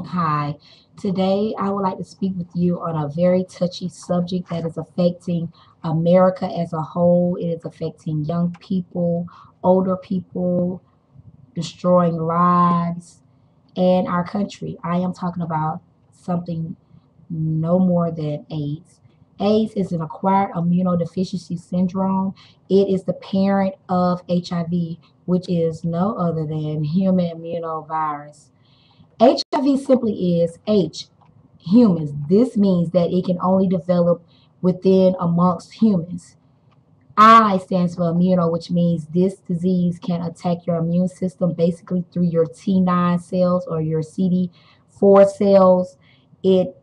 Hi, today I would like to speak with you on a very touchy subject that is affecting America as a whole. It is affecting young people, older people, destroying lives, and our country. I am talking about something no more than AIDS. AIDS is an acquired immunodeficiency syndrome. It is the parent of HIV, which is no other than human immunovirus. HIV simply is H, humans. This means that it can only develop within amongst humans. I stands for immuno, which means this disease can attack your immune system basically through your T9 cells or your CD4 cells. It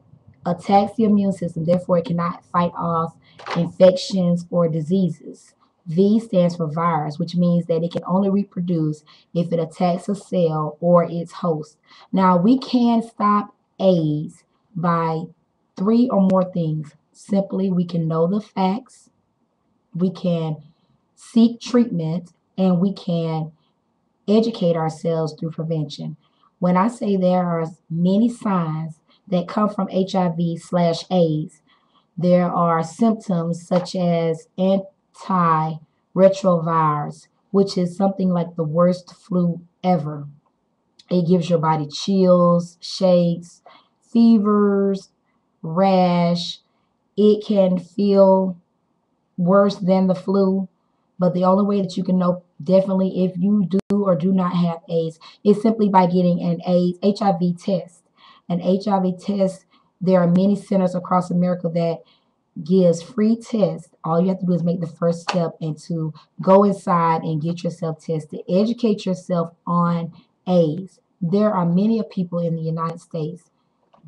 attacks the immune system, therefore, it cannot fight off infections or diseases. V stands for virus, which means that it can only reproduce if it attacks a cell or its host. Now, we can stop AIDS by three or more things. Simply, we can know the facts, we can seek treatment, and we can educate ourselves through prevention. When I say there are many signs that come from HIV/AIDS, there are symptoms such as antiretrovirus, which is something like the worst flu ever. It gives your body chills, shakes, fevers, rash. It can feel worse than the flu. But the only way that you can know definitely if you do or do not have AIDS is simply by getting an AIDS HIV test. An HIV test, there are many centers across America that gives free tests. All you have to do is make the first step and to go inside and get yourself tested. Educate yourself on AIDS. There are many people in the United States,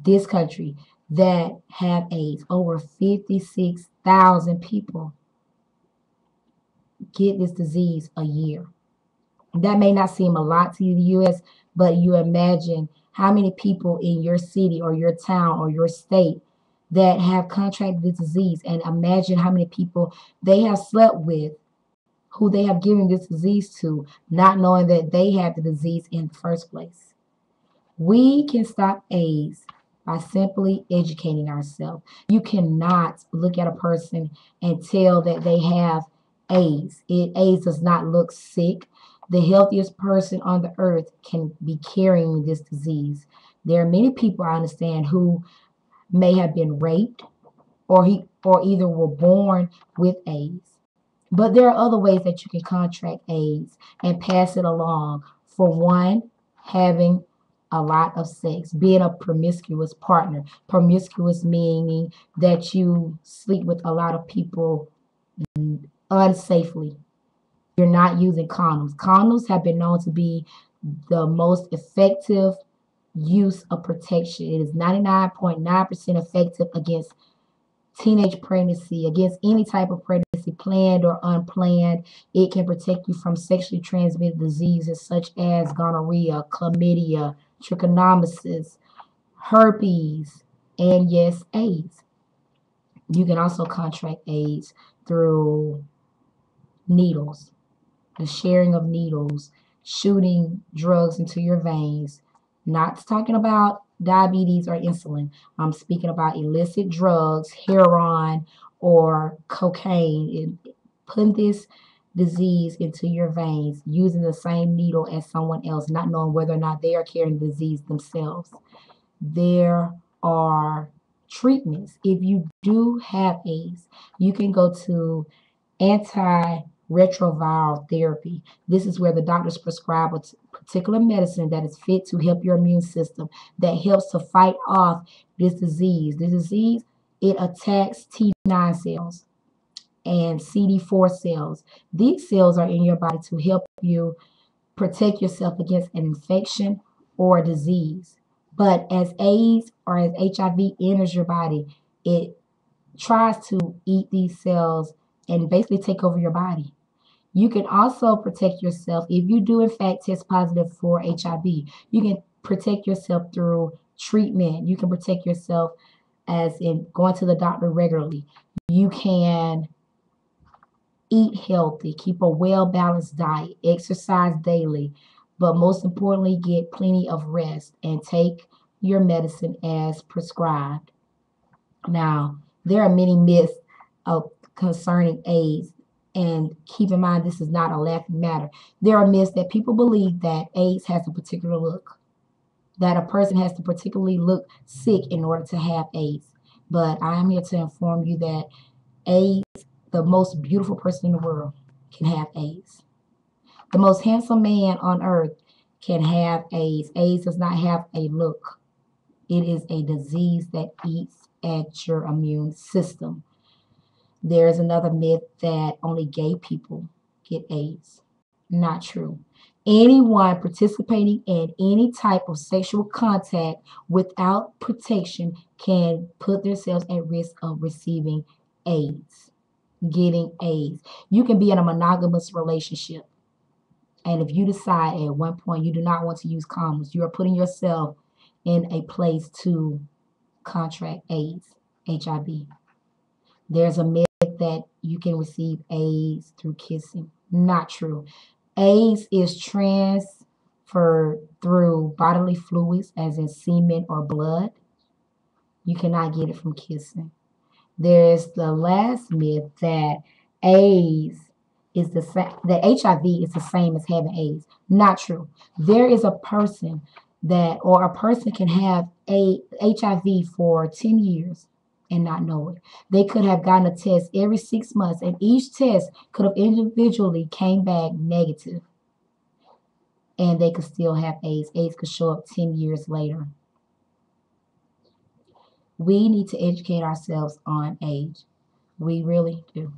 this country, that have AIDS. Over 56,000 people get this disease a year. That may not seem a lot to the US, but you imagine how many people in your city or your town or your state that have contracted this disease, and imagine how many people they have slept with who they have given this disease to, not knowing that they had the disease in the first place. We can stop AIDS by simply educating ourselves. You cannot look at a person and tell that they have AIDS. AIDS does not look sick. The healthiest person on the earth can be carrying this disease. There are many people I understand who may have been raped or either were born with AIDS. But there are other ways that you can contract AIDS and pass it along. For one, having a lot of sex, being a promiscuous partner. Promiscuous meaning that you sleep with a lot of people unsafely. You're not using condoms. Condoms have been known to be the most effective use of protection. It is 99.9% effective against teenage pregnancy, against any type of pregnancy, planned or unplanned. It can protect you from sexually transmitted diseases such as gonorrhea, chlamydia, trichomoniasis, herpes, and yes, AIDS. You can also contract AIDS through needles, the sharing of needles, shooting drugs into your veins. Not talking about diabetes or insulin. I'm speaking about illicit drugs, heroin, or cocaine. Putting this disease into your veins using the same needle as someone else, not knowing whether or not they are carrying the disease themselves. There are treatments. If you do have AIDS, you can go to antiretroviral therapy. This is where the doctors prescribe a particular medicine that is fit to help your immune system, that helps to fight off this disease. This disease, it attacks T9 cells and CD4 cells. These cells are in your body to help you protect yourself against an infection or a disease. But as AIDS or as HIV enters your body, it tries to eat these cells and basically take over your body. You can also protect yourself if you do, in fact, test positive for HIV. You can protect yourself through treatment. You can protect yourself as in going to the doctor regularly. You can eat healthy, keep a well balanced diet, exercise daily, but most importantly, get plenty of rest and take your medicine as prescribed. Now, there are many myths concerning AIDS, and keep in mind this is not a laughing matter. There are myths that people believe that AIDS has a particular look, that a person has to particularly look sick in order to have AIDS. But I am here to inform you that AIDS, the most beautiful person in the world, can have AIDS. The most handsome man on earth can have AIDS. AIDS does not have a look. It is a disease that eats at your immune system. There is another myth that only gay people get AIDS. Not true. Anyone participating in any type of sexual contact without protection can put themselves at risk of receiving AIDS, getting AIDS. You can be in a monogamous relationship, and if you decide at one point you do not want to use condoms, you are putting yourself in a place to contract AIDS, HIV. There's a myth that you can receive AIDS through kissing. Not true. AIDS is transferred through bodily fluids, as in semen or blood. You cannot get it from kissing. There's the last myth that AIDS is the same, that HIV is the same as having AIDS. Not true. There is a person that, or a person can have a HIV for 10 years and not know it. They could have gotten a test every 6 months, and each test could have individually came back negative, and they could still have AIDS. AIDS could show up 10 years later. We need to educate ourselves on AIDS. We really do.